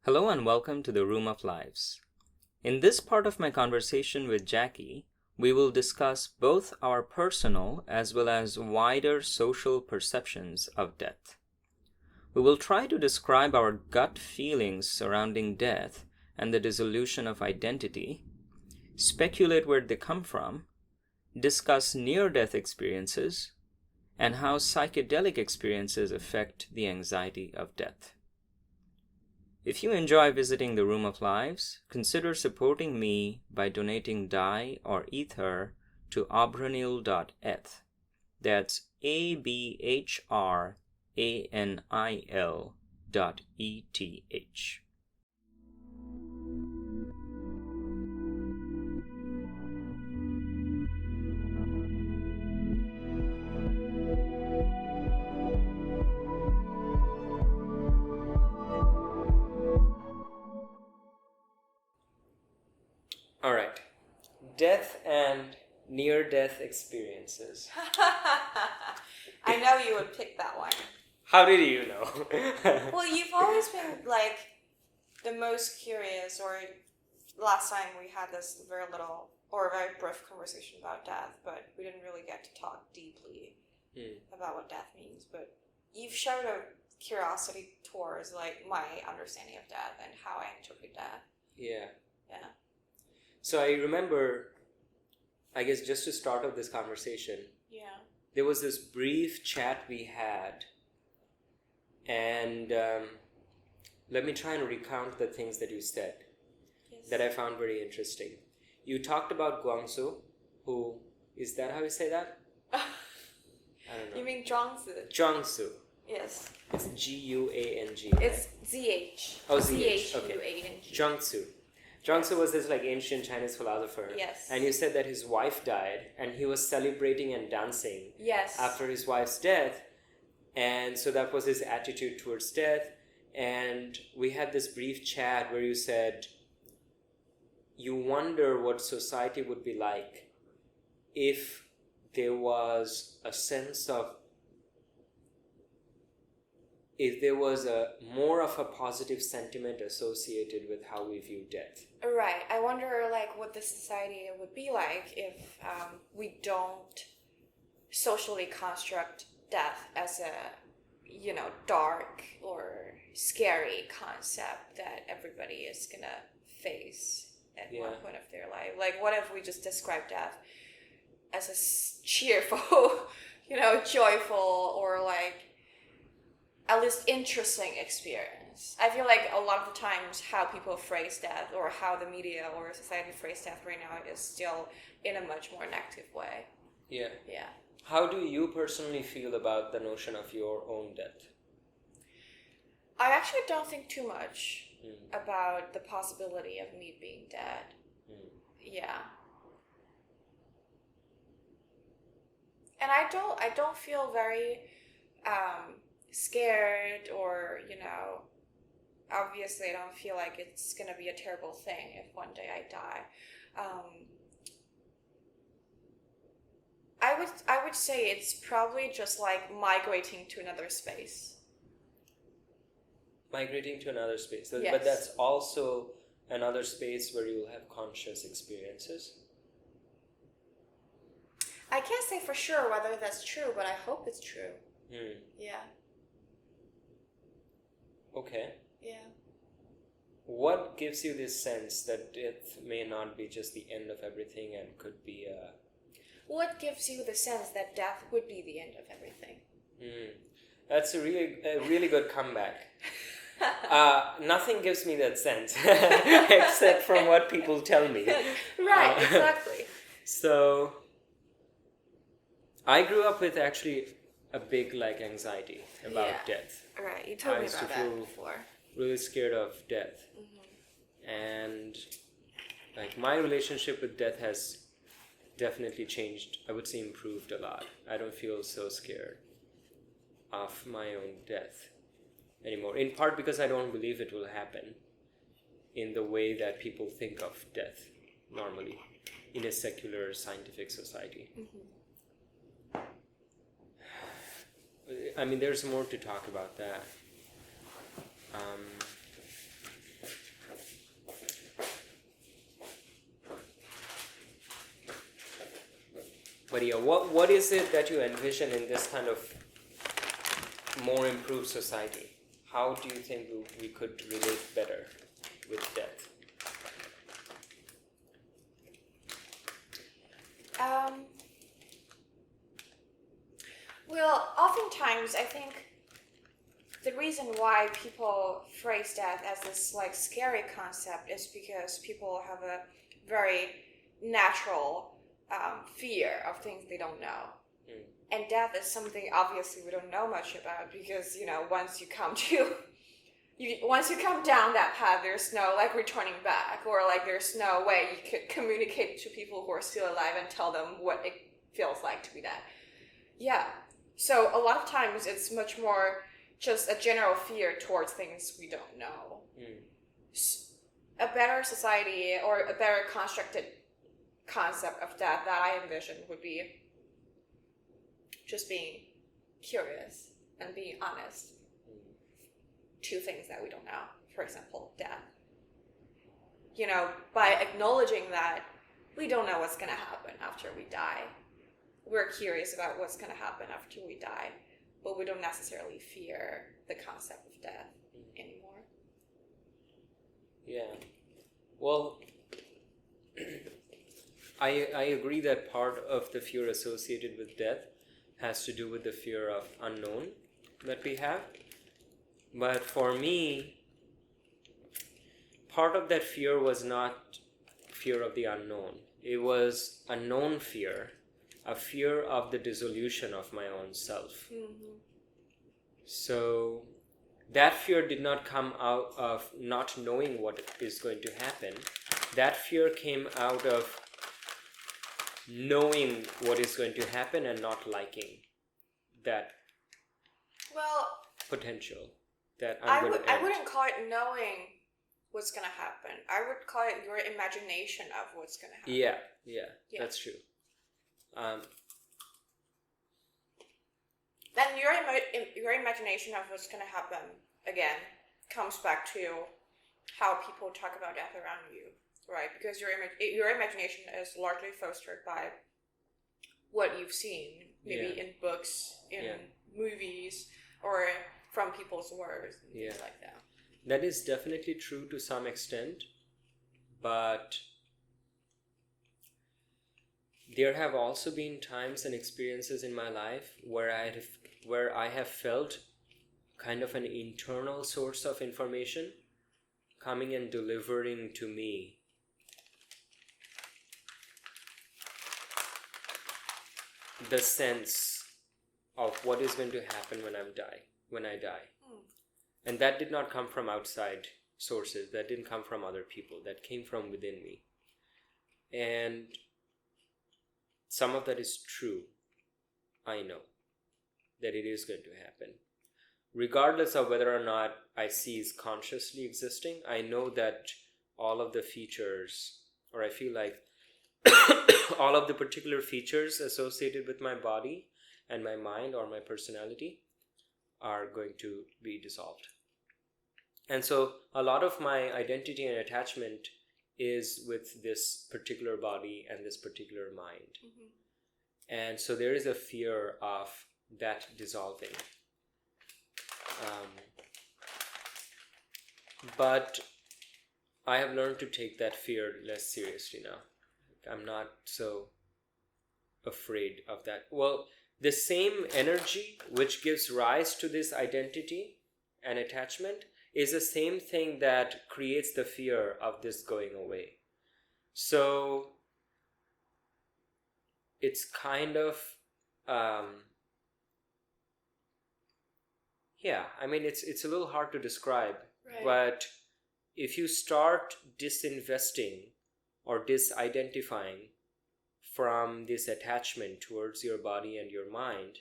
Hello and welcome to the Room of Lives. In this part of my conversation with Jackie, we will discuss both our personal as well as wider social perceptions of death. We will try to describe our gut feelings surrounding death and the dissolution of identity, speculate where they come from, discuss near-death experiences, and how psychedelic experiences affect the anxiety of death. If you enjoy visiting the Room of Lives, consider supporting me by donating Dai or Ether to abranil.eth. That's ABHRANIL.ETH. All right. Death and near-death experiences. I know you would pick that one. How did you know? Well, you've always been like the most curious, or last time we had this very brief conversation about death, but we didn't really get to talk deeply about what death means. But you've showed a curiosity towards like my understanding of death and how I interpret death. Yeah. Yeah. So I remember, I guess just to start off this conversation, there was this brief chat we had, and let me try and recount the things that you said that I found very interesting. You talked about Guangzhou, who, is that how you say that? I don't know. You mean Zhuangzi? Jiangsu. Yes. It's G-U-A-N-G. It's Z-H. Oh, Z-H. Z-H-U-A-N-G. Jiangsu. Jiangsu was this like ancient Chinese philosopher. Yes. And you said that his wife died and he was celebrating and dancing after his wife's death. And so that was his attitude towards death. And we had this brief chat where you said, you wonder what society would be like if there was a sense of, if there was a more of a positive sentiment associated with how we view death. Right. I wonder like what the society would be like if we don't socially construct death as a, dark or scary concept that everybody is gonna face at one point of their life. Like, what if we just describe death as a cheerful, joyful, or like at least interesting experience? I feel like a lot of the times how people phrase death, or how the media or society phrase death right now, is still in a much more negative way. Yeah. Yeah. How do you personally feel about the notion of your own death? I actually don't think too much about the possibility of me being dead. Yeah. And I don't feel very scared, or obviously I don't feel like it's gonna be a terrible thing if one day I die. I would say it's probably just like migrating to another space. Migrating to another space. Yes. But that's also another space where you'll have conscious experiences. I can't say for sure whether that's true, but I hope it's true. Yeah. Okay. Yeah. What gives you this sense that death may not be just the end of everything and could be a... What gives you the sense that death would be the end of everything? That's a really good comeback. Nothing gives me that sense, except from what people tell me. Right, exactly. So, I grew up with actually a big anxiety about death. Right, you told me about that before. Really scared of death. And my relationship with death has definitely changed. I would say improved a lot. I don't feel so scared of my own death anymore. In part because I don't believe it will happen in the way that people think of death normally in a secular scientific society. I mean, there's more to talk about that. But yeah, what is it that you envision in this kind of more improved society? How do you think we could relate better with death? Well, oftentimes I think the reason why people phrase death as this like scary concept is because people have a very natural fear of things they don't know. And death is something obviously we don't know much about because once you come down that path, there's no like returning back, or like there's no way you could communicate to people who are still alive and tell them what it feels like to be dead. Yeah. So a lot of times it's much more just a general fear towards things we don't know. A better society or a better constructed concept of death that I envision would be just being curious and being honest to things that we don't know. For example, death. By acknowledging that we don't know what's going to happen after we die. We're curious about what's going to happen after we die, but we don't necessarily fear the concept of death anymore. Yeah. Well, I agree that part of the fear associated with death has to do with the fear of unknown that we have. But for me, part of that fear was not fear of the unknown. It was a known fear, a fear of the dissolution of my own self. Mm-hmm. So that fear did not come out of not knowing what is going to happen. That fear came out of knowing what is going to happen and not liking that potential that I wouldn't call it knowing what's going to happen. I would call it your imagination of what's going to happen. Yeah, that's true. Then your imagination of what's going to happen, again, comes back to how people talk about death around you, right? Because your imagination is largely fostered by what you've seen, maybe in books, in movies, or from people's words, and things like that. That is definitely true to some extent, but there have also been times and experiences in my life where I have felt kind of an internal source of information coming and delivering to me the sense of what is going to happen when I die. And that did not come from outside sources. That didn't come from other people. That came from within me. And some of that is true. I know that it is going to happen. Regardless of whether or not I see is consciously existing, I know that all of the features, or I feel like all of the particular features associated with my body and my mind or my personality are going to be dissolved. And so a lot of my identity and attachment is with this particular body and this particular mind. Mm-hmm. And so there is a fear of that dissolving. But I have learned to take that fear less seriously now. I'm not so afraid of that. Well, the same energy which gives rise to this identity and attachment is the same thing that creates the fear of this going away. So it's kind of it's a little hard to describe, right. But if you start disinvesting or disidentifying from this attachment towards your body and your mind,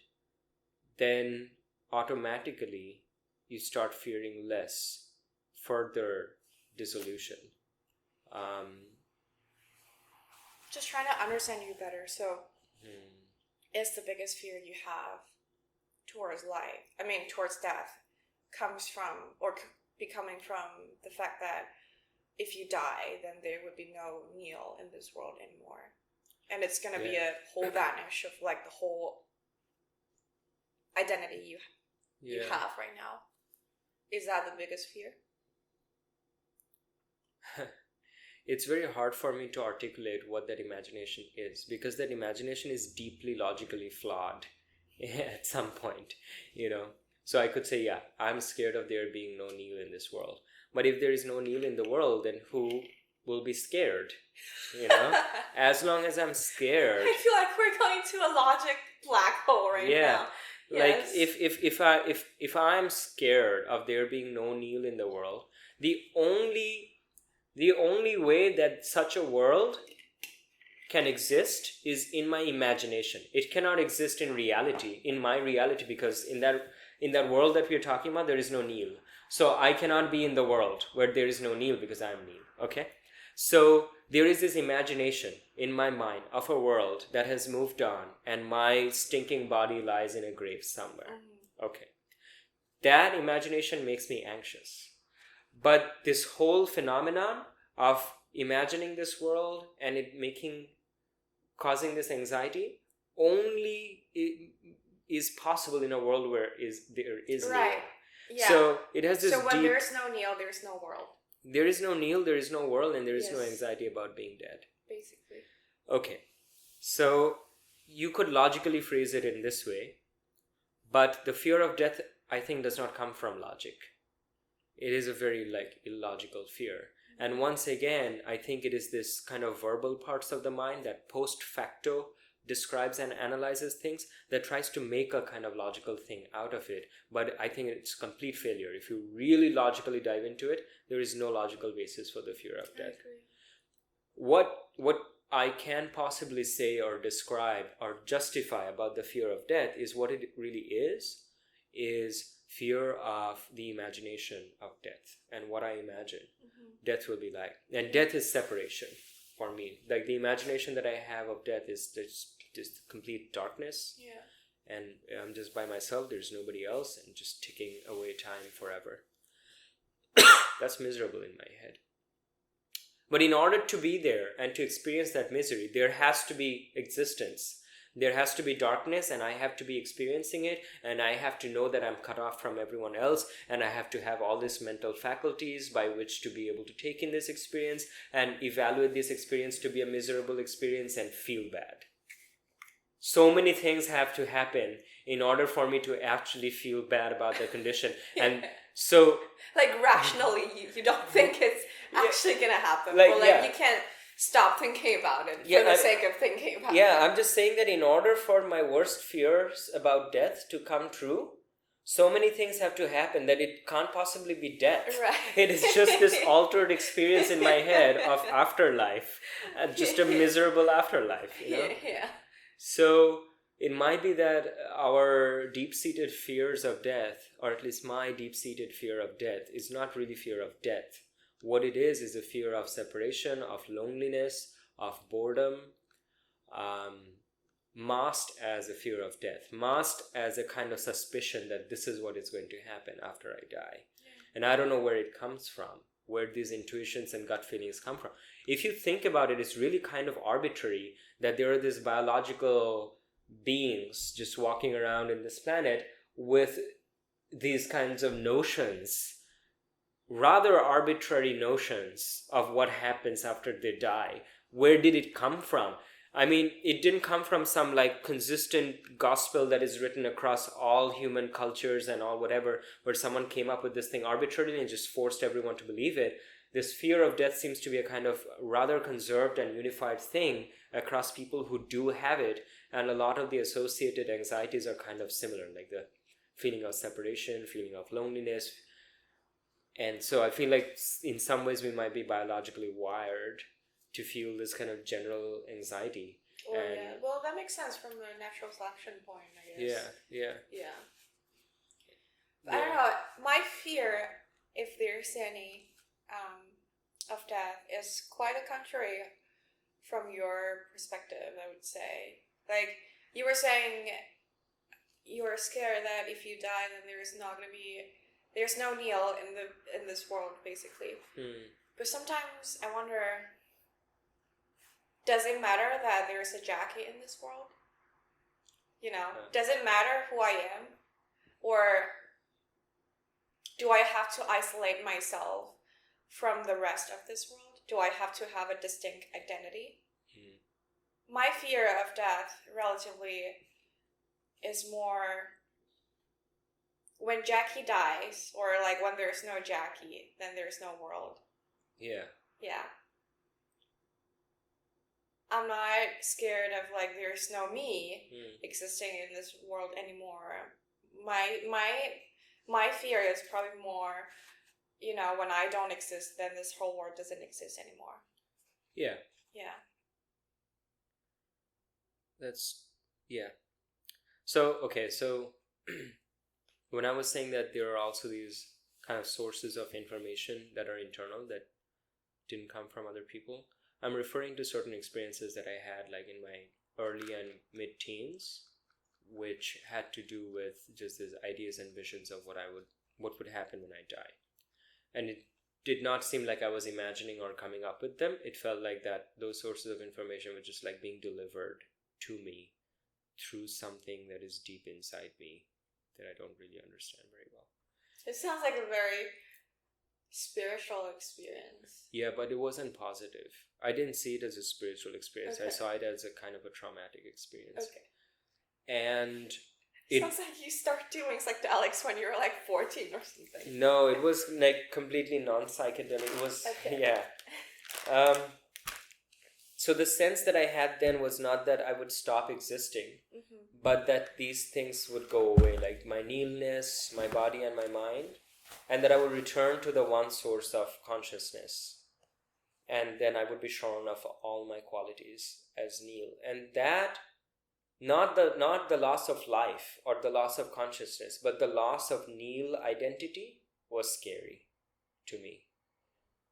then automatically you start fearing less further dissolution. Just trying to understand you better. So, is the biggest fear you have towards life, towards death, comes from, or be coming from the fact that if you die, then there would be no Neil in this world anymore? and it's gonna be a whole vanish of like the whole identity you have right now. Is that the biggest fear? It's very hard for me to articulate what that imagination is, because that imagination is deeply logically flawed at some point, you know. So I could say, yeah, I'm scared of there being no Neil in this world. But if there is no Neil in the world, then who will be scared? You know, as long as I'm scared. I feel like we're going to a logic black hole right now. Like Yes. if I'm scared of there being no Neil in the world, the only way that such a world can exist is in my imagination. It cannot exist in reality, in my reality, because in that world that we are talking about, there is no Neil. So I cannot be in the world where there is no Neil because I am Neil. Okay? So there is this imagination in my mind of a world that has moved on and my stinking body lies in a grave somewhere. Okay. That imagination makes me anxious. But this whole phenomenon of imagining this world and it causing this anxiety only is possible in a world where there is right. Neil. Yeah. So it has this So when deep... there's no Neil, there's no world. There is no Neil, there is no world, and there is no anxiety about being dead. Basically. Okay. So you could logically phrase it in this way, but the fear of death, I think, does not come from logic. It is a very illogical fear. And once again, I think it is this kind of verbal parts of the mind that post facto describes and analyzes things, that tries to make a kind of logical thing out of it. But I think it's complete failure. If you really logically dive into it, there is no logical basis for the fear of death. What I can possibly say or describe or justify about the fear of death is what it really is fear of the imagination of death and what I imagine death will be like. And death is separation for me. Like the imagination that I have of death is just complete darkness. Yeah. And I'm just by myself, there's nobody else, and just ticking away time forever. That's miserable in my head. But in order to be there and to experience that misery, there has to be existence. There has to be darkness, and I have to be experiencing it, and I have to know that I'm cut off from everyone else, and I have to have all these mental faculties by which to be able to take in this experience and evaluate this experience to be a miserable experience and feel bad. So many things have to happen in order for me to actually feel bad about the condition. And so... Like rationally, you don't think it's actually going to happen. Like, you can't stop thinking about it for the sake of thinking about it. Yeah, I'm just saying that in order for my worst fears about death to come true, so many things have to happen that it can't possibly be death. Right. It is just this altered experience in my head of afterlife, just a miserable afterlife, you know? Yeah. So it might be that our deep-seated fears of death, or at least my deep-seated fear of death, is not really fear of death. What it is a fear of separation, of loneliness, of boredom, masked as a fear of death, masked as a kind of suspicion that this is what is going to happen after I die. Yeah. And I don't know where it comes from, where these intuitions and gut feelings come from. If you think about it, it's really kind of arbitrary that there are these biological beings just walking around in this planet with these kinds of notions, rather arbitrary notions of what happens after they die. Where did it come from? I mean, it didn't come from some consistent gospel that is written across all human cultures and all whatever, where someone came up with this thing arbitrarily and just forced everyone to believe it. This fear of death seems to be a kind of rather conserved and unified thing across people who do have it, and a lot of the associated anxieties are kind of similar, like the feeling of separation, feeling of loneliness. And so I feel like in some ways we might be biologically wired to feel this kind of general anxiety. Well, that makes sense from the natural selection point, I guess. Yeah. I don't know. My fear, if there's any, of death is quite a contrary from your perspective, I would say. Like, you were saying you were scared that if you die, then there's no Neil in this world, basically. But sometimes I wonder, does it matter that there's a Jackie in this world? You know, Yeah. does it matter who I am? Or do I have to isolate myself from the rest of this world? Do I have to have a distinct identity? My fear of death relatively is more when Jackie dies, or like when there's no Jackie, then there's no world. Yeah. Yeah. I'm not scared of like there's no me existing in this world anymore. My fear is probably more, you know, when I don't exist, then this whole world doesn't exist anymore. Yeah. Yeah. So, okay, so when I was saying that there are also these kind of sources of information that are internal that didn't come from other people, I'm referring to certain experiences that I had like in my early and mid-teens, which had to do with just these ideas and visions of what would happen when I die. And it did not seem like I was imagining or coming up with them. It felt like that those sources of information were just like being delivered to me through something that is deep inside me that I don't really understand very well. It sounds like a very spiritual experience. Yeah, but it wasn't positive. I didn't see it as a spiritual experience. Okay. I saw it as a kind of a traumatic experience. Okay. And Sounds like you started doing psychedelics when you were like 14 or something. No, it was like completely non-psychedelic. It was, Okay. yeah. So the sense that I had then was not that I would stop existing, but that these things would go away, like my neilness, my body and my mind, and that I would return to the one source of consciousness. And then I would be shorn of all my qualities as Neil. And that, not the loss of life or the loss of consciousness, but the loss of Neil identity was scary to me.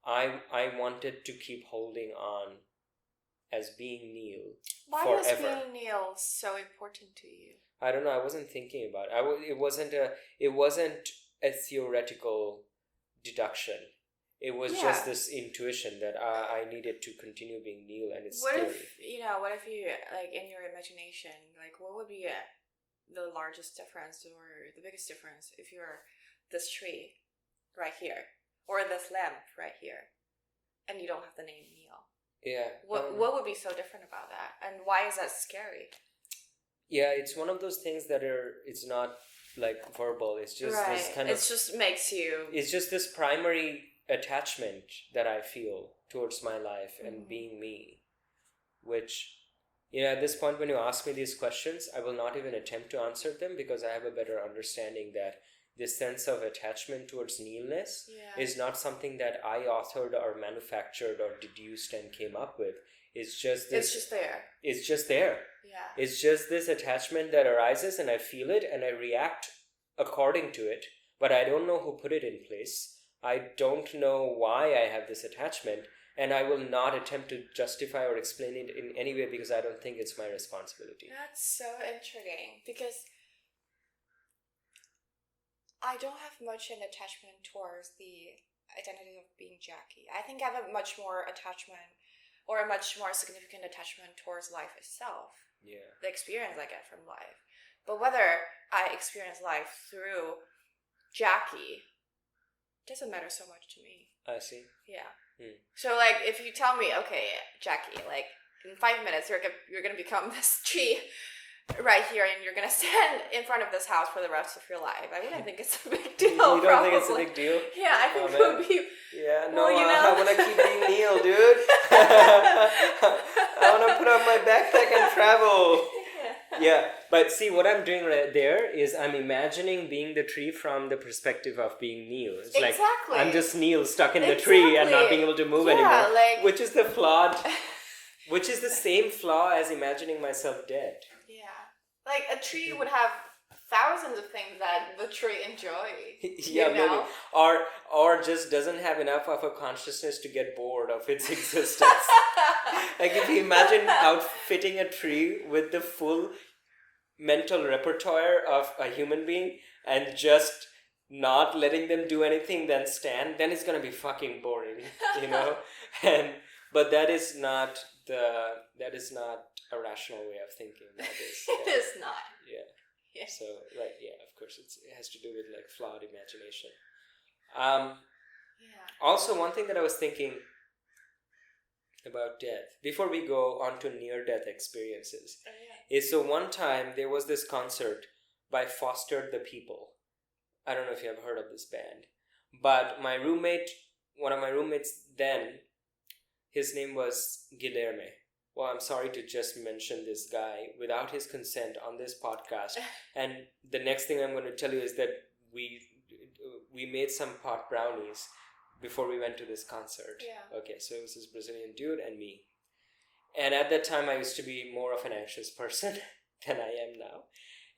I wanted to keep holding on as being Neil forever. Why was being Neil so important to you? I don't know. I wasn't thinking about it. It wasn't a theoretical deduction. It was just this intuition that I needed to continue being Neil, and it's what scary. What if you, like, in your imagination, like, what would be the largest difference or the biggest difference if you're this tree right here, or this lamp right here, and you don't have the name Neil? Yeah. What would be so different about that, and why is that scary? Yeah, it's one of those things that it's not like verbal. It's just this kind of. It just makes you. It's just this primary attachment that I feel towards my life and being me, which, at this point when you ask me these questions, I will not even attempt to answer them, because I have a better understanding that this sense of attachment towards Neilness is not something that I authored or manufactured or deduced and came up with. It's just this. It's just there. It's just there. Yeah. It's just this attachment that arises, and I feel it and I react according to it, but I don't know who put it in place. I don't know why I have this attachment, and I will not attempt to justify or explain it in any way, because I don't think it's my responsibility. That's so intriguing, because I don't have much an attachment towards the identity of being Jackie. I think I have a much more attachment, or a much more significant attachment towards life itself. Yeah. The experience I get from life. But whether I experience life through Jackie doesn't matter so much to me. I see. Yeah. So like, if you tell me, okay, Jackie, like, in 5 minutes you're gonna become this tree right here, and you're gonna stand in front of this house for the rest of your life, I wouldn't think it's a big deal. You don't think it's a big deal? Yeah, I think it would be. Yeah, no, well, I want to keep being Neil, dude. I want to put on my backpack and travel. Yeah, but see, what I'm doing right there is I'm imagining being the tree from the perspective of being Neil. It's like I'm just Neil stuck in the tree and not being able to move anymore. Which is which is the same flaw as imagining myself dead. Yeah, like a tree would have thousands of things that the tree enjoys. Yeah, maybe. Or just doesn't have enough of a consciousness to get bored of its existence. Like, if you imagine outfitting a tree with the full mental repertoire of a human being and just not letting them do anything, then stand, then it's gonna be fucking boring, And But that is not a rational way of thinking. That is, It is not. Yeah. Yeah. So, right, yeah, of course, it has to do with like flawed imagination. Yeah. Also, one thing that I was thinking about death, before we go on to near-death experiences, is so one time there was this concert by Foster the People. I don't know if you have heard of this band, but one of my roommates then, his name was Guilherme. Well, I'm sorry to just mention this guy without his consent on this podcast. And the next thing I'm going to tell you is that we made some pot brownies before we went to this concert. Yeah. Okay, so it was this Brazilian dude and me. And at that time, I used to be more of an anxious person than I am now.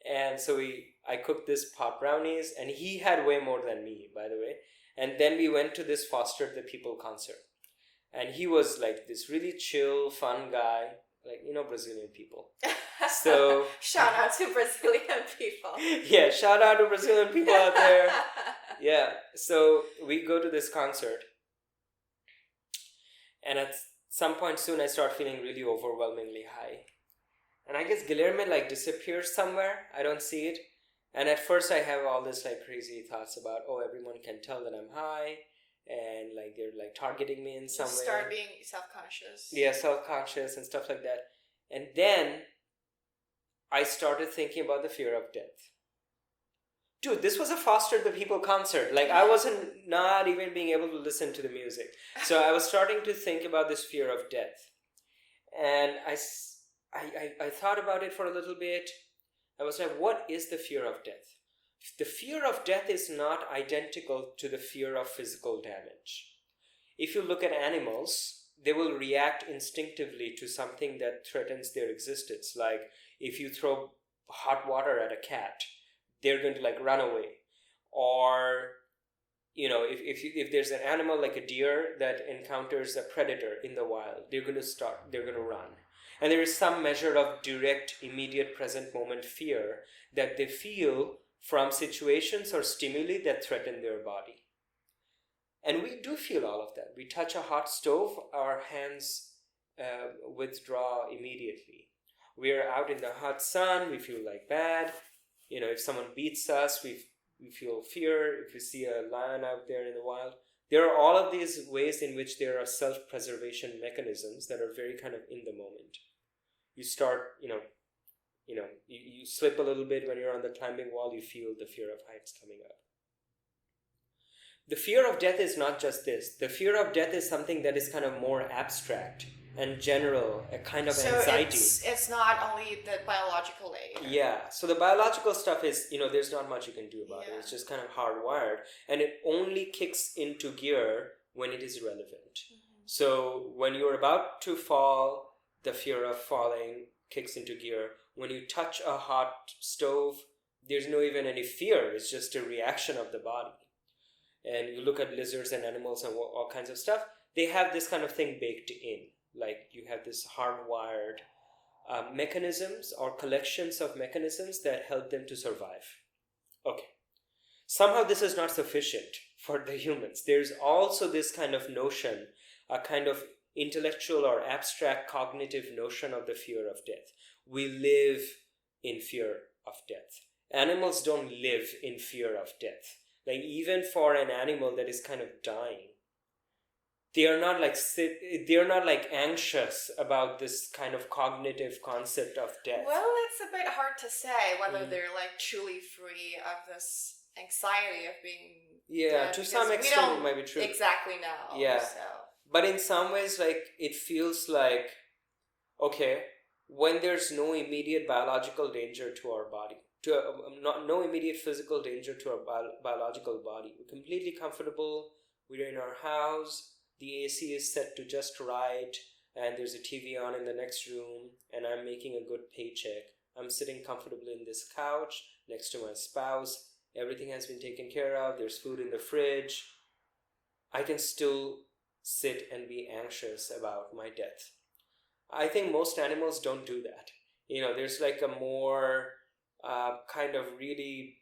And so I cooked this pot brownies, and he had way more than me, by the way. And then we went to this Foster the People concert. And he was like this really chill, fun guy, like, Brazilian people. So shout out to Brazilian people. Yeah, shout out to Brazilian people out there. Yeah, so we go to this concert. And at some point soon, I start feeling really overwhelmingly high. And I guess Guilherme like disappears somewhere. I don't see it. And at first I have all this like crazy thoughts about, everyone can tell that I'm high. And like they're like targeting me in some way. Start being self-conscious. Yeah, self-conscious and stuff like that. And then I started thinking about the fear of death. Dude, this was a Foster the People concert. Like I wasn't not even being able to listen to the music. So I was starting to think about this fear of death. And I thought about it for a little bit. I was like, what is the fear of death? The fear of death is not identical to the fear of physical damage. If you look at animals, they will react instinctively to something that threatens their existence. Like if you throw hot water at a cat, they're going to like run away. Or, if there's an animal like a deer that encounters a predator in the wild, they're going to run. And there is some measure of direct, immediate, present moment fear that they feel from situations or stimuli that threaten their body. And we do feel all of that. We touch a hot stove, our hands withdraw immediately. We are out in the hot sun, we feel like bad. If someone beats us, we feel fear. If we see a lion out there in the wild. There are all of these ways in which there are self-preservation mechanisms that are very kind of in the moment. You start, you slip a little bit when you're on the climbing wall, you feel the fear of heights coming up. The fear of death is not just this. The fear of death is something that is kind of more abstract and general, a kind of anxiety. So it's not only the biological aid. Yeah, so the biological stuff is, there's not much you can do about it. It's just kind of hardwired. And it only kicks into gear when it is relevant. Mm-hmm. So when you're about to fall, the fear of falling kicks into gear. When you touch a hot stove, there's no even any fear. It's just a reaction of the body. And you look at lizards and animals and all kinds of stuff, they have this kind of thing baked in. Like you have this hardwired mechanisms or collections of mechanisms that help them to survive. Okay. Somehow this is not sufficient for the humans. There's also this kind of notion, a kind of intellectual or abstract cognitive notion of the fear of death. We live in fear of death. Animals don't live in fear of death. Like even for an animal that is kind of dying, they are not like anxious about this kind of cognitive concept of death. Well, it's a bit hard to say whether they're like truly free of this anxiety of being dead, to some extent it might be true. Exactly know. Yeah. So. But in some ways, like it feels like, okay, when there's no immediate biological danger to our body, no immediate physical danger to our biological body, we're completely comfortable, we're in our house, the AC is set to just right, and there's a TV on in the next room, and I'm making a good paycheck. I'm sitting comfortably in this couch next to my spouse. Everything has been taken care of. There's food in the fridge. I can still sit and be anxious about my death. I think most animals don't do that. There's like a more kind of really,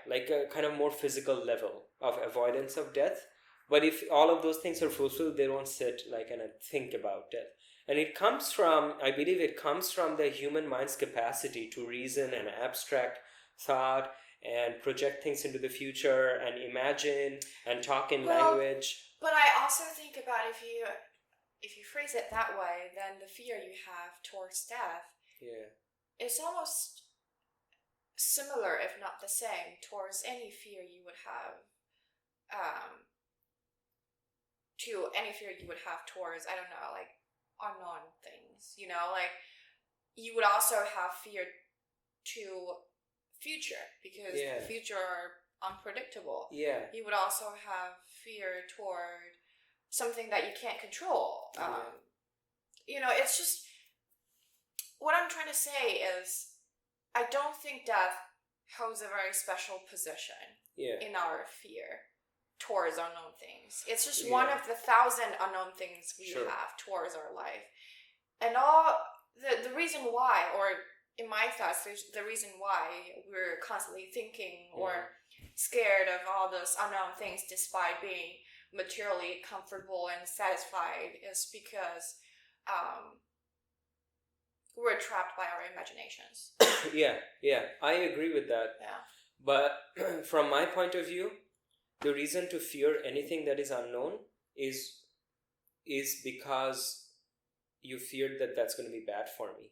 like a kind of more physical level of avoidance of death But if all of those things are fulfilled, they don't sit like and think about death. And it comes from, I believe it comes from the human mind's capacity to reason and abstract thought and project things into the future and imagine and talk in language. But I also think about if you phrase it that way, then the fear you have towards death is almost similar, if not the same, towards any fear you would have towards, I don't know, like unknown things, like you would also have fear to future because the future are unpredictable. You would also have fear toward something that you can't control. It's just, what I'm trying to say is, I don't think death holds a very special position in our fear towards unknown things. It's just one of the 1,000 unknown things we have towards our life. And all the reason why, or in my thoughts, the reason why we're constantly thinking or scared of all those unknown things despite being materially comfortable and satisfied is because we're trapped by our imaginations. I agree with that. But from my point of view, the reason to fear anything that is unknown is because you feared that that's going to be bad for me.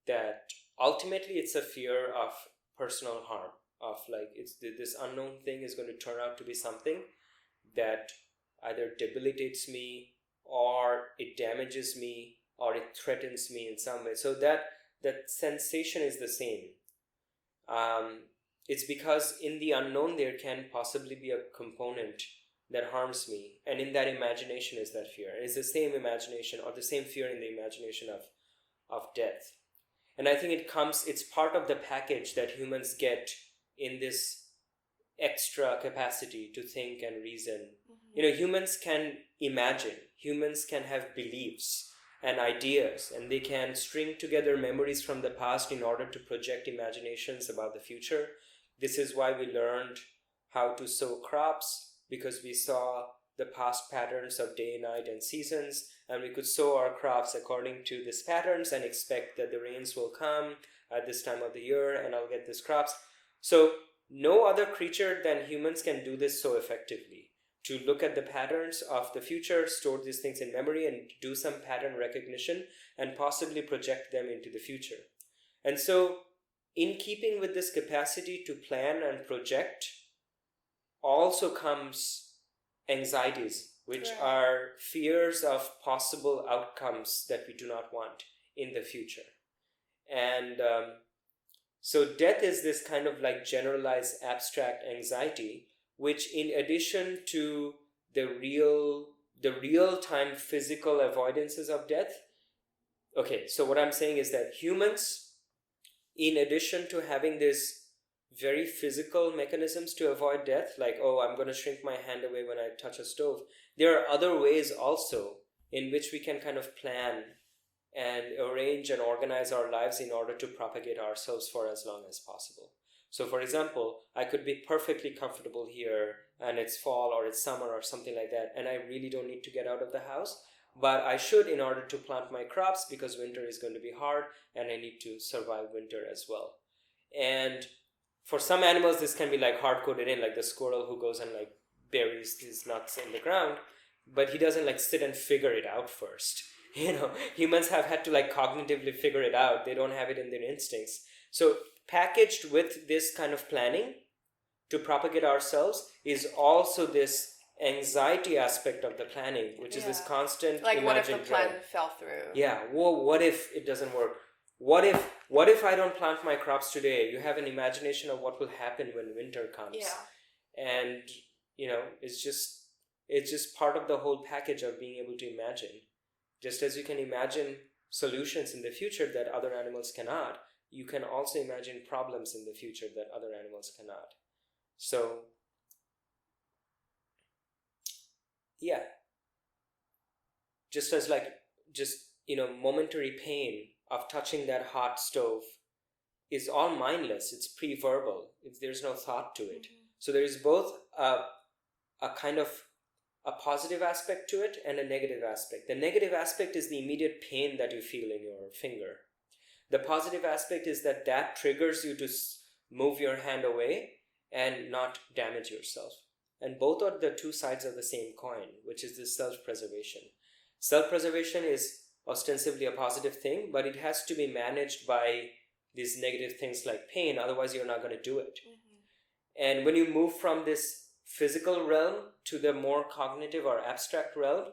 That ultimately it's a fear of personal harm, of like this unknown thing is going to turn out to be something that either debilitates me or it damages me or it threatens me in some way. So that sensation is the same. It's because in the unknown there can possibly be a component that harms me, and in that imagination is that fear. It's the same imagination or the same fear in the imagination of death. And I think it's part of the package that humans get in this extra capacity to think and reason. Humans can imagine, humans can have beliefs and ideas, and they can string together memories from the past in order to project imaginations about the future. This is why we learned how to sow crops, because we saw the past patterns of day, night, and seasons, and we could sow our crops according to these patterns and expect that the rains will come at this time of the year and I'll get these crops. So no other creature than humans can do this so effectively, to look at the patterns of the future, store these things in memory, and do some pattern recognition and possibly project them into the future. And so in keeping with this capacity to plan and project also comes anxieties, which are fears of possible outcomes that we do not want in the future. And so death is this kind of like generalized abstract anxiety, which in addition to the real-time physical avoidances of death. Okay, so what I'm saying is that humans, in addition to having this very physical mechanisms to avoid death, like, I'm going to shrink my hand away when I touch a stove, there are other ways also in which we can kind of plan and arrange and organize our lives in order to propagate ourselves for as long as possible. So for example, I could be perfectly comfortable here and it's fall or it's summer or something like that, and I really don't need to get out of the house, but I should in order to plant my crops, because winter is going to be hard and I need to survive winter as well. And for some animals, this can be like hard-coded in, like the squirrel who goes and like buries his nuts in the ground, but he doesn't like sit and figure it out first. Humans have had to like cognitively figure it out. They don't have it in their instincts. So packaged with this kind of planning to propagate ourselves is also this anxiety aspect of the planning, which is this constant like what if the plan dread. fell through? What if it doesn't work? What if I don't plant my crops today? You have an imagination of what will happen when winter comes. And it's just part of the whole package of being able to imagine. Just as you can imagine solutions in the future that other animals cannot, you can also imagine problems in the future that other animals cannot. So just as momentary pain of touching that hot stove is all mindless. It's pre-verbal. There's no thought to it. So there is both a kind of a positive aspect to it and a negative aspect. The negative aspect is the immediate pain that you feel in your finger. The positive aspect is that triggers you to move your hand away and not damage yourself. And both are the two sides of the same coin, which is this self-preservation. Self-preservation is ostensibly a positive thing, but it has to be managed by these negative things like pain, otherwise you're not going to do it. And when you move from this physical realm to the more cognitive or abstract realm,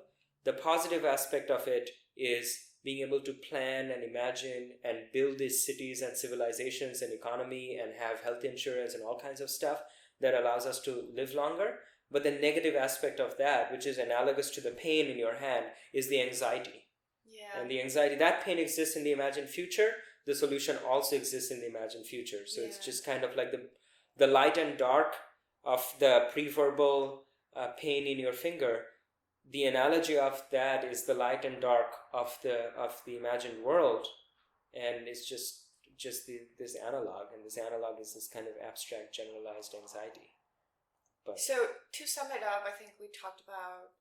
the positive aspect of it is being able to plan and imagine and build these cities and civilizations and economy and have health insurance and all kinds of stuff that allows us to live longer. But the negative aspect of that, which is analogous to the pain in your hand, is the anxiety. Yeah. And the anxiety, that pain exists in the imagined future. The solution also exists in the imagined future. So it's just kind of like the light and dark of the pre-verbal pain in your finger. The analogy of that is the light and dark of the imagined world, and it's just this analog, and this analog is this kind of abstract, generalized anxiety. But so to sum it up, I think we talked about,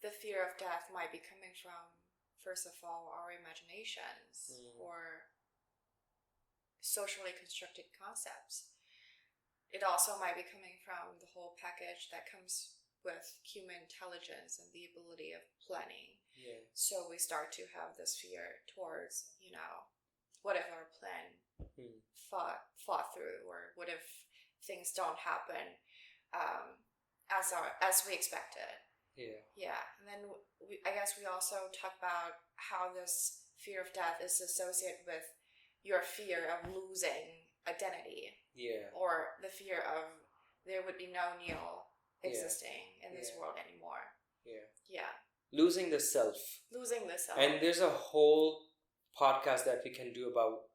the fear of death might be coming from, first of all, our imaginations or socially constructed concepts. It also might be coming from the whole package that comes with human intelligence and the ability of planning. Yeah. So we start to have this fear towards, what if our plan fought through, or what if things don't happen as we expected? Yeah. And then I guess we also talk about how this fear of death is associated with your fear of losing identity. Yeah. Or the fear of there would be no Neil existing in this world anymore. Yeah. Losing the self. And there's a whole podcast that we can do about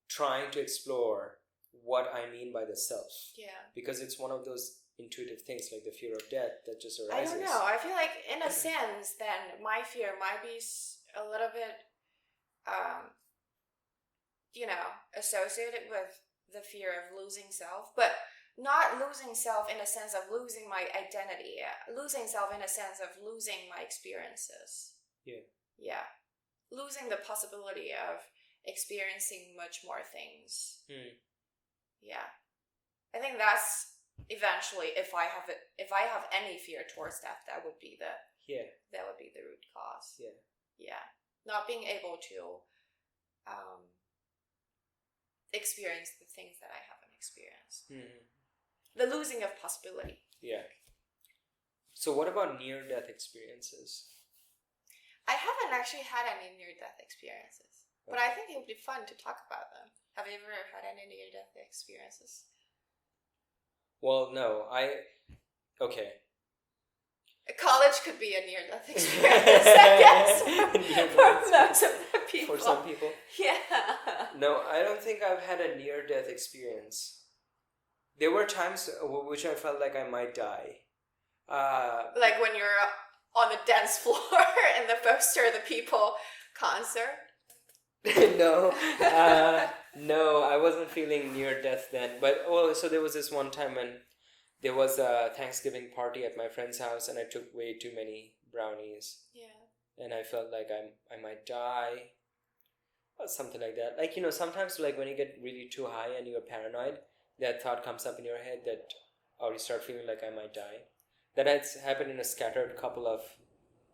trying to explore what I mean by the self. Yeah. Because it's one of those intuitive things, like the fear of death that just arises. I don't know. I feel like in a sense, then my fear might be a little bit, associated with the fear of losing self, but not losing self in a sense of losing my identity, losing self in a sense of losing my experiences. Yeah. Losing the possibility of experiencing much more things. Yeah. I think that's eventually, if I have any fear towards death, that would be the root cause. Yeah. Not being able to experience the things that I haven't experienced. The losing of possibility. Yeah. So what about near-death experiences? I haven't actually had any near-death experiences, but I think it would be fun to talk about them. Have you ever had any near-death experiences? Well, no. Okay. College could be a near-death experience, I guess, for most of the people. For some people. Yeah. No, I don't think I've had a near-death experience. There were times which I felt like I might die. Like when you're on the dance floor in the Poster the People concert? No, I wasn't feeling near death then. But so there was this one time when there was a Thanksgiving party at my friend's house, and I took way too many brownies. Yeah. And I felt like I might die, or something like that. Like, sometimes like when you get really too high and you're paranoid, that thought comes up in your head or you start feeling like I might die. That has happened in a scattered couple of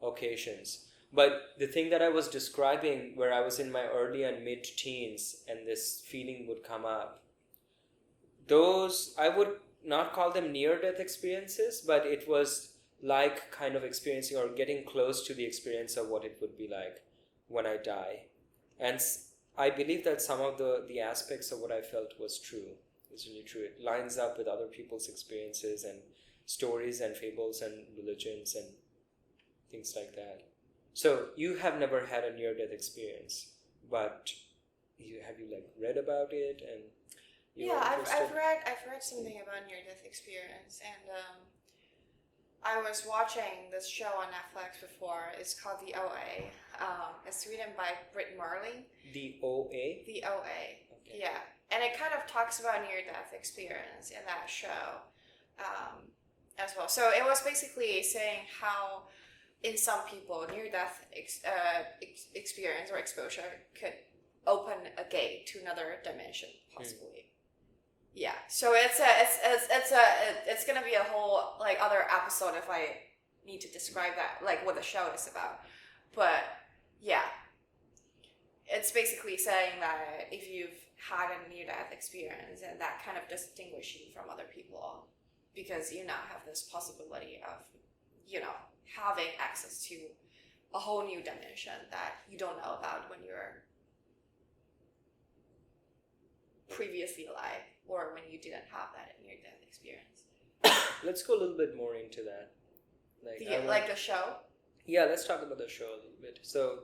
occasions. But the thing that I was describing, where I was in my early and mid-teens and this feeling would come up, those, I would not call them near-death experiences, but it was like kind of experiencing or getting close to the experience of what it would be like when I die. And I believe that some of the aspects of what I felt was true. It's really true. It lines up with other people's experiences and stories and fables and religions and things like that. So you have never had a near-death experience, but have you like read about it and I've read something about near-death experience, and I was watching this show on Netflix before. It's called The OA. It's written by Britt Marley. The OA? The OA. Okay. Yeah, and it kind of talks about near-death experience in that show. as well. So it was basically saying how in some people near-death experience or exposure could open a gate to another dimension, possibly. Yeah. So it's gonna be a whole like other episode if I need to describe that, like what the show is about. But yeah, it's basically saying that if you've had a near-death experience, and that kind of distinguishes you from other people, because you now have this possibility of, having access to a whole new dimension that you don't know about when you're previously alive, or when you didn't have that near-death experience. Let's go a little bit more into that. The show? Yeah, let's talk about the show a little bit. So,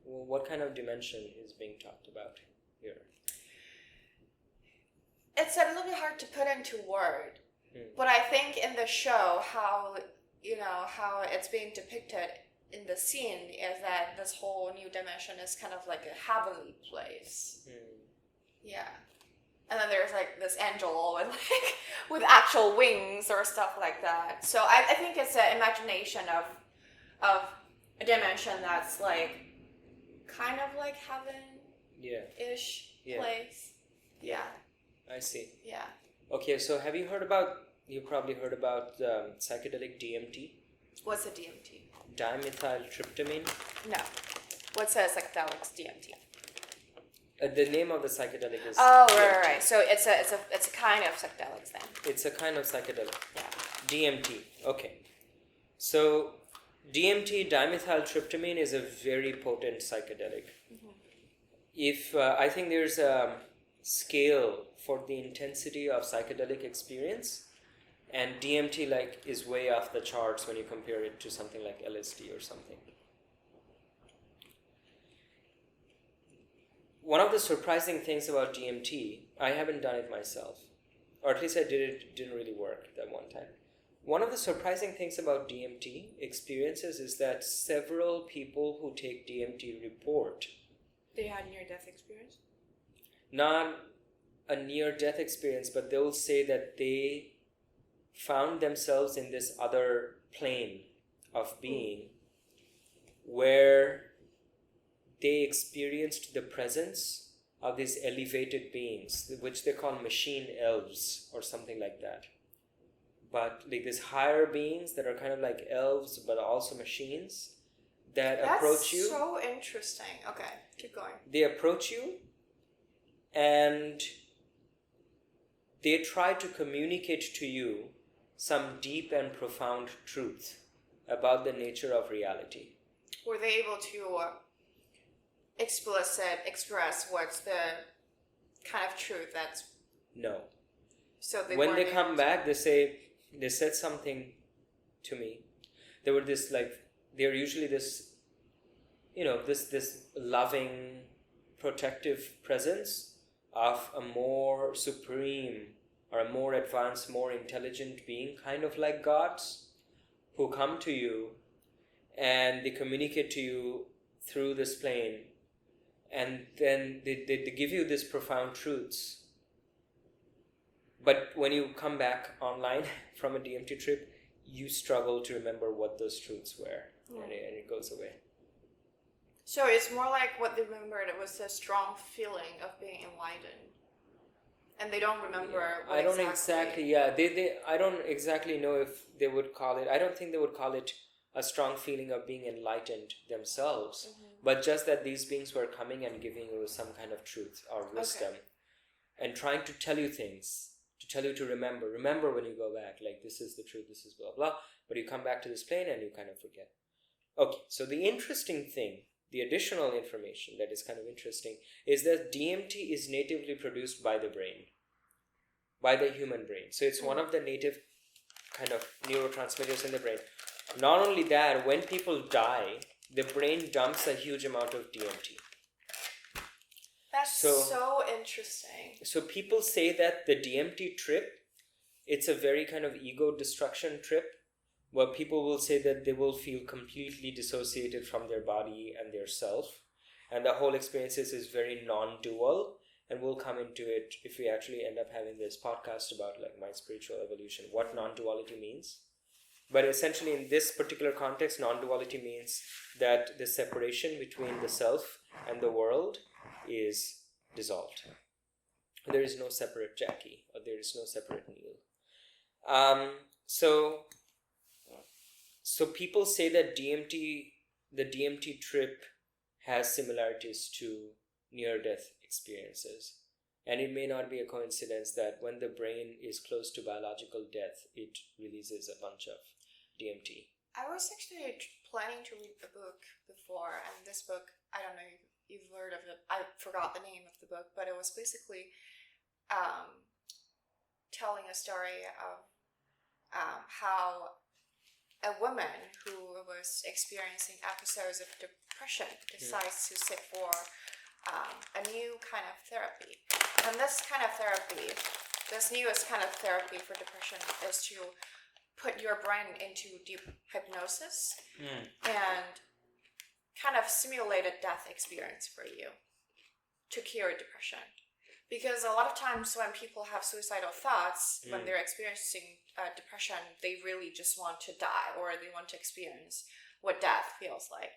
what kind of dimension is being talked about here? It's a little bit hard to put into word, but I think in the show, how it's being depicted in the scene is that this whole new dimension is kind of like a heavenly place. Yeah. And then there's like this angel with actual wings or stuff like that. So I think it's an imagination of a dimension that's like kind of like heaven-ish place. Yeah. I see. Yeah. Okay, so you probably heard about psychedelic DMT? What's a DMT? Dimethyltryptamine? No. What's a psychedelics DMT? The name of the psychedelic is DMT. Right. So it's a kind of psychedelics then. It's a kind of psychedelic. Yeah. DMT. Okay. So DMT, dimethyltryptamine, is a very potent psychedelic. If I think there's a scale for the intensity of psychedelic experience, and DMT is way off the charts when you compare it to something like LSD or something. One of the surprising things about DMT, I haven't done it myself, or at least I didn't really work that one time. One of the surprising things about DMT experiences is that several people who take DMT report they had near-death experience? Not a near-death experience, but they'll say that they found themselves in this other plane of being where they experienced the presence of these elevated beings, which they call machine elves or something like that. But like these higher beings that are kind of like elves, but also machines that approach you. That's so interesting. Okay, keep going. They approach you and they try to communicate to you some deep and profound truth about the nature of reality. Were they able to express what's the kind of truth that's... No. So when they come back, they said something to me. They were they're usually this loving, protective presence of a more supreme or a more advanced, more intelligent being, kind of like gods, who come to you and they communicate to you through this plane, and then they give you these profound truths. But when you come back online from a DMT trip, you struggle to remember what those truths were, and it goes away. So it's more like what they remembered, it was a strong feeling of being enlightened. And they don't remember what I don't exactly I don't exactly know if they would call it, I don't think they would call it a strong feeling of being enlightened themselves, but just that these beings were coming and giving you some kind of truth or wisdom, and trying to tell you things, to tell you to remember when you go back, like this is the truth, this is blah blah, but you come back to this plane and you kind of forget. Okay, so the interesting thing, the additional information that is kind of interesting, is that DMT is natively produced by the brain, by the human brain. So it's one of the native kind of neurotransmitters in the brain. Not only that, when people die, the brain dumps a huge amount of DMT. That's so interesting. So people say that the DMT trip, it's a very kind of ego destruction trip, where people will say that they will feel completely dissociated from their body and their self, and the whole experience is very non-dual, and we'll come into it if we actually end up having this podcast about like my spiritual evolution, what non-duality means. But essentially in this particular context, non-duality means that the separation between the self and the world is dissolved. There is no separate Jackie, or there is no separate Neil. So people say that the DMT trip has similarities to near-death experiences. And it may not be a coincidence that when the brain is close to biological death, it releases a bunch of DMT. I was actually planning to read the book before, and this book, I don't know if you've heard of it, I forgot the name of the book, but it was basically telling a story of how a woman who was experiencing episodes of depression decides to seek for a new kind of therapy. And this newest kind of therapy for depression is to put your brain into deep hypnosis and kind of simulate a death experience for you to cure depression. Because a lot of times when people have suicidal thoughts, when they're experiencing depression, they really just want to die, or they want to experience what death feels like.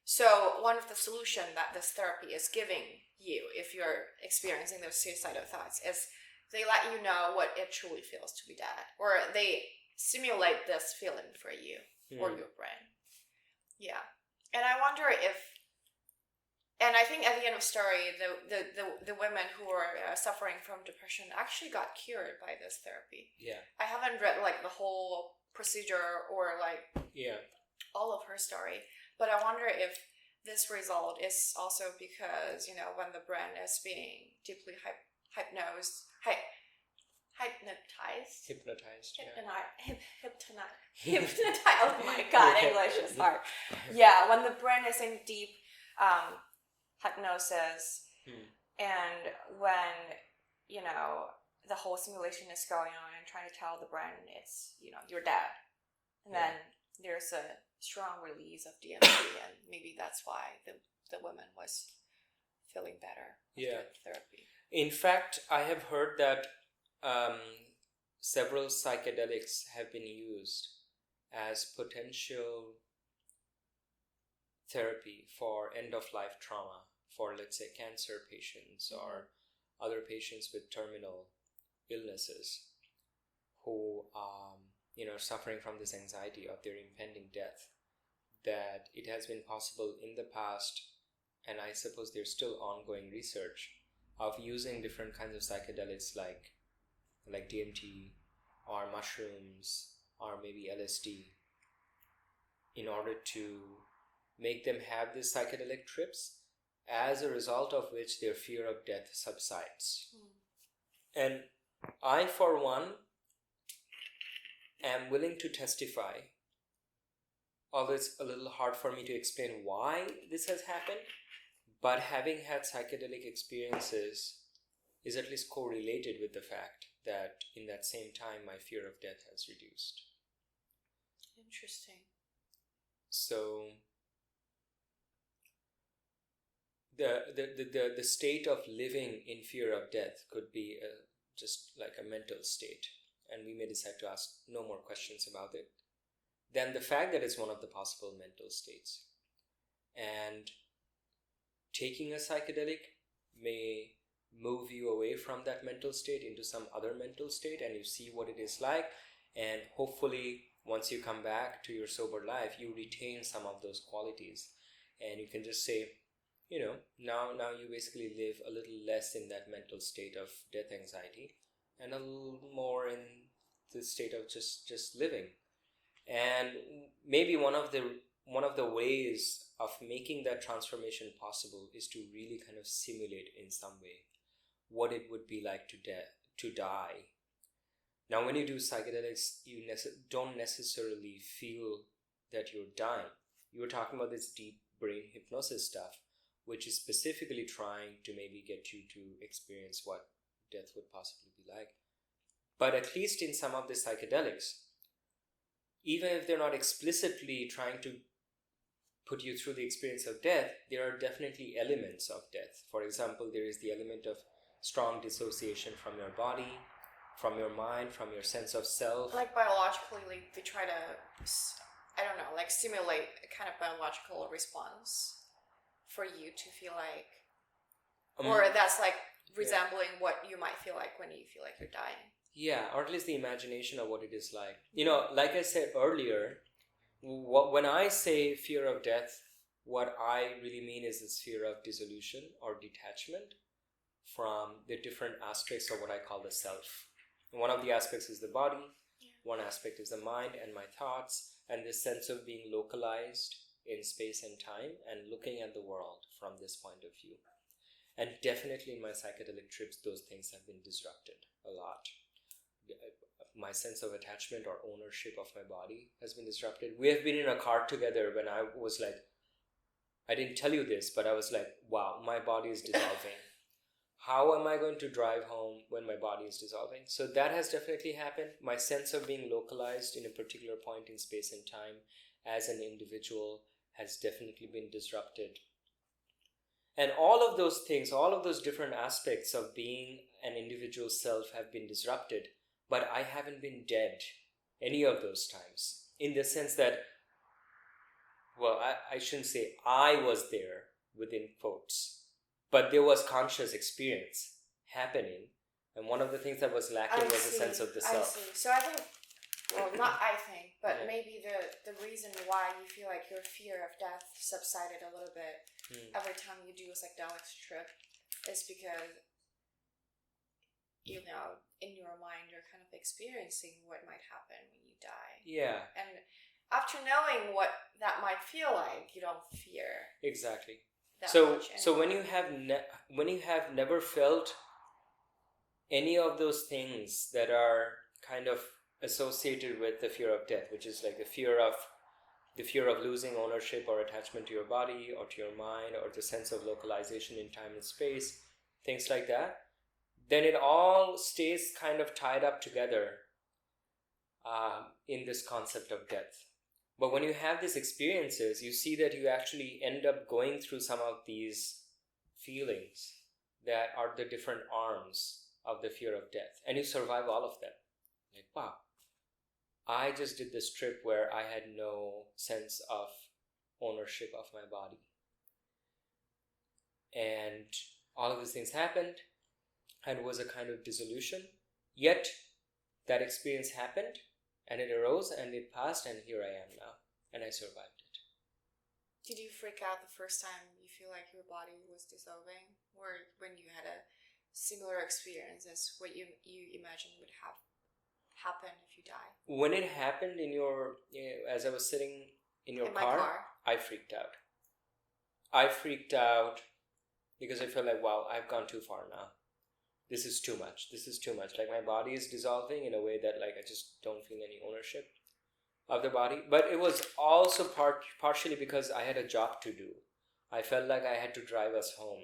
So one of the solutions that this therapy is giving you, if you're experiencing those suicidal thoughts, is they let you know what it truly feels to be dead, or they simulate this feeling for you or your brain. Yeah. And I wonder if, and I think at the end of the story, the women who are suffering from depression actually got cured by this therapy. Yeah. I haven't read like the whole procedure or like all of her story, but I wonder if this result is also because, you know, when the brain is being deeply hypnotized. Oh my God, English is hard. Yeah, when the brain is in deep hypnosis, and when, you know, the whole simulation is going on and trying to tell the brain it's, you know, you're dead, and then there's a strong release of DMT, and maybe that's why the woman was feeling better after therapy. In fact, I have heard that several psychedelics have been used as potential therapy for end-of-life trauma for, let's say, cancer patients or other patients with terminal illnesses who are suffering from this anxiety of their impending death. That it has been possible in the past, and I suppose there's still ongoing research of using different kinds of psychedelics like DMT or mushrooms or maybe LSD in order to make them have these psychedelic trips, as a result of which their fear of death subsides. And I, for one, am willing to testify, although it's a little hard for me to explain why this has happened, but having had psychedelic experiences is at least correlated with the fact that in that same time my fear of death has reduced. Interesting. So the state of living in fear of death could be just like a mental state, and we may decide to ask no more questions about it than the fact that it's one of the possible mental states. And taking a psychedelic may move you away from that mental state into some other mental state, and you see what it is like, and hopefully once you come back to your sober life, you retain some of those qualities, and you can just say, you know, now you basically live a little less in that mental state of death anxiety and a little more in the state of just living. And maybe one of the ways of making that transformation possible is to really kind of simulate in some way what it would be like to die. Now, when you do psychedelics, you don't necessarily feel that you're dying. You were talking about this deep brain hypnosis stuff, which is specifically trying to maybe get you to experience what death would possibly be like. But at least in some of the psychedelics, even if they're not explicitly trying to put you through the experience of death, there are definitely elements of death. For example, there is the element of strong dissociation from your body, from your mind, from your sense of self. Like biologically, like they try to, I don't know, like simulate a kind of biological response for you to feel like, or that's like resembling what you might feel like when you feel like you're dying. Yeah, or at least the imagination of what it is like. Like I said earlier, when I say fear of death, what I really mean is this fear of dissolution or detachment from the different aspects of what I call the self. One of the aspects is the body, one aspect is the mind and my thoughts, and this sense of being localized in space and time and looking at the world from this point of view. And definitely in my psychedelic trips, those things have been disrupted a lot. My sense of attachment or ownership of my body has been disrupted. We have been in a car together when I was like, I didn't tell you this, but I was like, wow, my body is dissolving. How am I going to drive home when my body is dissolving? So that has definitely happened. My sense of being localized in a particular point in space and time as an individual has definitely been disrupted. And all of those things, all of those different aspects of being an individual self have been disrupted, but I haven't been dead any of those times. In the sense that, well, I shouldn't say I was there within quotes, but there was conscious experience happening. And one of the things that was lacking was a sense of the self. I see. So I think, well, not I think, but maybe the reason why you feel like your fear of death subsided a little bit every time you do a psychedelics trip is because, you know, in your mind you're kind of experiencing what might happen when you die. Yeah. And after knowing what that might feel like, you don't fear. Exactly. That So much when you have never felt any of those things that are kind of associated with the fear of death, which is like the fear of losing ownership or attachment to your body or to your mind, or the sense of localization in time and space, things like that, then it all stays kind of tied up together in this concept of death. But when you have these experiences, you see that you actually end up going through some of these feelings that are the different arms of the fear of death, and you survive all of them. Like, wow, I just did this trip where I had no sense of ownership of my body. And all of these things happened, and it was a kind of dissolution. Yet, that experience happened, and it arose, and it passed, and here I am now, and I survived it. Did you freak out the first time you feel like your body was dissolving, or when you had a similar experience as what you imagine would have happened if you die? When it happened as I was sitting in your car, I freaked out. I freaked out because I felt like, wow, I've gone too far now. This is too much. Like, my body is dissolving in a way that, like, I just don't feel any ownership of the body. But it was also partially because I had a job to do. I felt like I had to drive us home.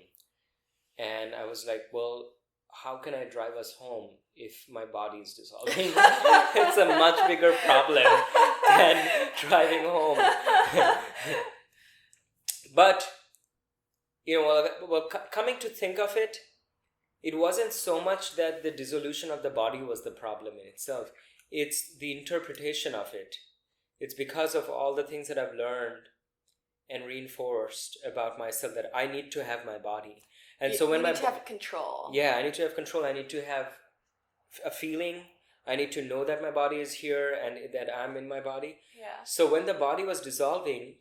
And I was like, well, how can I drive us home if my body is dissolving? It's a much bigger problem than driving home. But, coming to think of it, it wasn't so much that the dissolution of the body was the problem in itself. It's the interpretation of it. It's because of all the things that I've learned and reinforced about myself that I need to have my body. And so when you need to have control. Yeah, I need to have control. I need to have a feeling. I need to know that my body is here and that I'm in my body. Yeah. So when the body was dissolving,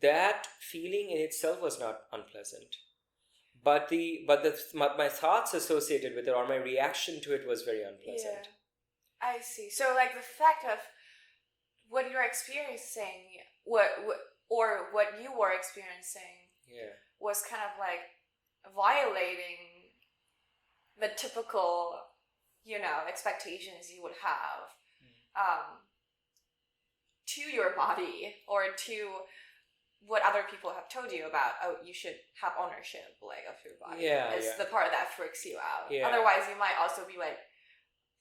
that feeling in itself was not unpleasant. But my thoughts associated with it, or my reaction to it, was very unpleasant. Yeah. I see. So, like, the fact of what you're experiencing, what you were experiencing, was kind of like violating the typical, expectations you would have to your body, or to what other people have told you about, you should have ownership, like, of your body. It's the part that freaks you out. Yeah. Otherwise, you might also be like,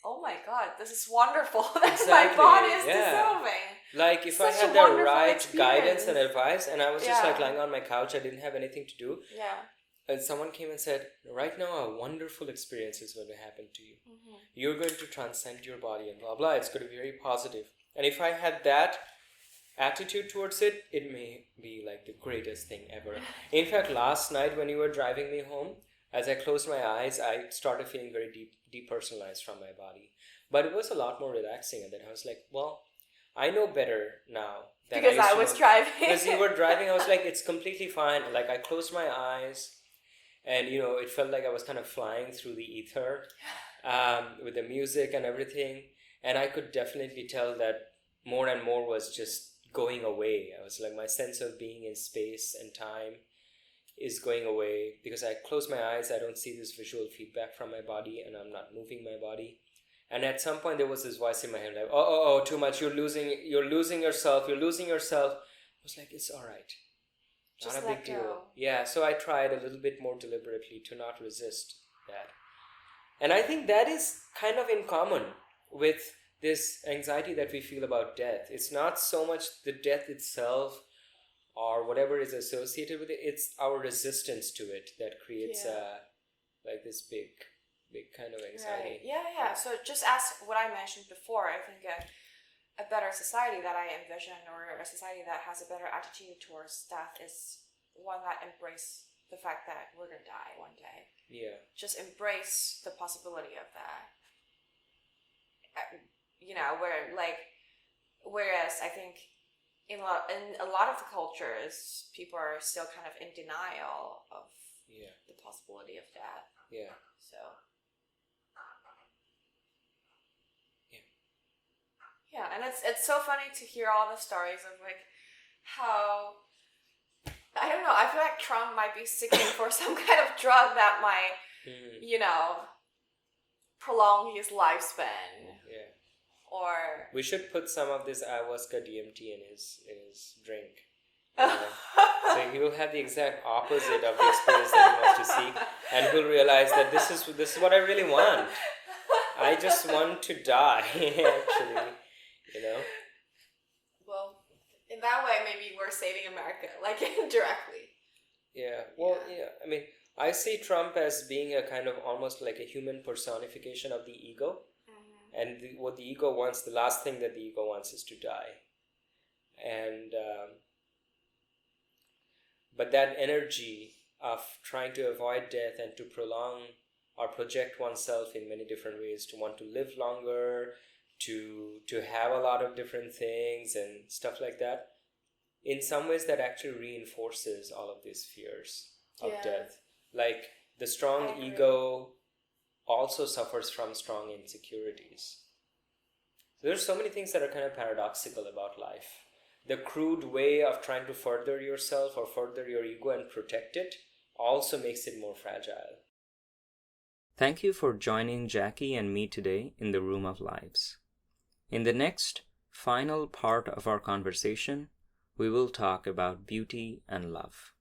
oh my god, this is wonderful that my body is dissolving. Like if I Such a had the wonderful right guidance and experience. advice, and I was just like Yeah. lying on my couch, I didn't have anything to do, Yeah. and someone came and said, right now a wonderful experience is going to happen to you. Mm-hmm. You're going to transcend your body and blah blah. It's going to be very positive. And if I had that attitude towards it, it may be like the greatest thing ever. In fact, last night when you were driving me home, as I closed my eyes, I started feeling very depersonalized from my body. But it was a lot more relaxing, and then I was like, well, I know better now. Than Because I used to was know. driving. Because you were driving, I was like, it's completely fine. Like I closed my eyes, and it felt like I was kind of flying through the ether, with the music and everything. And I could definitely tell that more and more was just going away. I was like, my sense of being in space and time is going away because I close my eyes. I don't see this visual feedback from my body, and I'm not moving my body. And at some point there was this voice in my head like, oh, too much. You're losing yourself. I was like, it's all right. Not Just a let big deal. go. Yeah, so I tried a little bit more deliberately to not resist that. And I think that is kind of in common with this anxiety that we feel about death. It's not so much the death itself or whatever is associated with it, it's our resistance to it that creates like this big kind of anxiety. Right. Yeah. So just as what I mentioned before, I think a better society that I envision, or a society that has a better attitude towards death, is one that embraces the fact that we're gonna die one day. Yeah. Just embrace the possibility of that. Whereas I think in a lot of the cultures, people are still kind of in denial of the possibility of death. Yeah. So. Yeah, and it's so funny to hear all the stories of like how, I don't know, I feel like Trump might be seeking for some kind of drug that might, prolong his lifespan. Yeah. Or we should put some of this ayahuasca DMT in his drink. So he will have the exact opposite of the experience that he wants to seek, and he'll realize that this is what I really want. I just want to die, actually. Well, in that way, maybe we're saving America, like indirectly. Yeah. Well, yeah. I mean, I see Trump as being a kind of almost like a human personification of the ego. Mm-hmm. And what the ego wants, the last thing that the ego wants is to die. And but that energy of trying to avoid death and to prolong or project oneself in many different ways, to want to live longer, to have a lot of different things and stuff like that, in some ways that actually reinforces all of these fears of death. Like the strong ego also suffers from strong insecurities. So there's so many things that are kind of paradoxical about life. The crude way of trying to further yourself or further your ego and protect it also makes it more fragile. Thank you for joining Jackie and me today in the Room of Lives. In the next, final part of our conversation, we will talk about beauty and love.